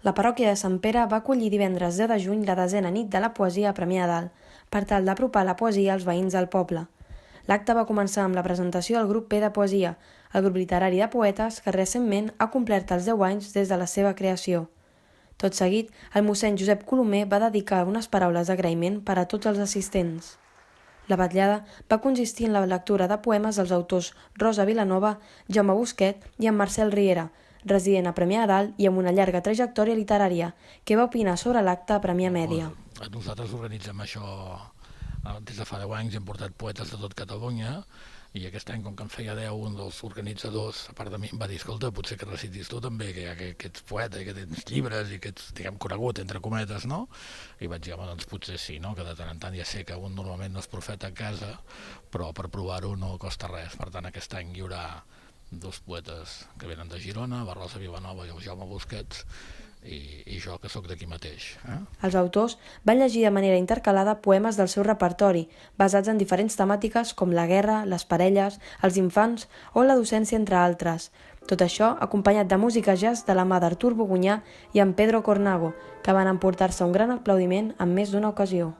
La parròquia de Sant Pere va acollir divendres 10 de juny la 10a nit de la poesia a Premià de Dalt, per tal d'apropar la poesia als veïns del poble. L'acte va començar amb la presentació del grup P de Poesia, el grup literari de poetes que recentment ha complert els 10 anys des de la seva creació. Tot seguit, el mossèn Josep Colomer va dedicar unes paraules d'agraïment per a tots els assistents. La vetllada va consistir en la lectura de poemes dels autors Rosa Vilanova, Jaume Busquet i en Marcel Riera, resident a Premià de Dalt i amb una llarga trajectòria literària, que va opinar sobre l'acte a Premià Mèdia. Nosaltres organitzem això des de fa 10 anys, hem portat poetes de tot Catalunya i aquest any, com que en feia 10, un dels organitzadors, a part de mi, em va dir: escolta, potser que recitis tu també, que ets poeta i que tens llibres i que ets, diguem, conegut, entre cometes, no? I vaig dir: home, doncs potser sí, no? Que de tant en tant ja sé que un normalment no és profeta a casa, però per provar-ho no costa res. Per tant, aquest any hi haurà 2 poetes que venen de Girona, la Rosa Vilanova i el Jaume Busquets, i jo, que sóc d'aquí mateix. Els autors van llegir de manera intercalada poemes del seu repertori, basats en diferents temàtiques com la guerra, les parelles, els infants o la docència, entre altres. Tot això acompanyat de música jazz de la mà d'Artur Bogunyà i en Pedro Cornago, que van emportar-se un gran aplaudiment en més d'una ocasió.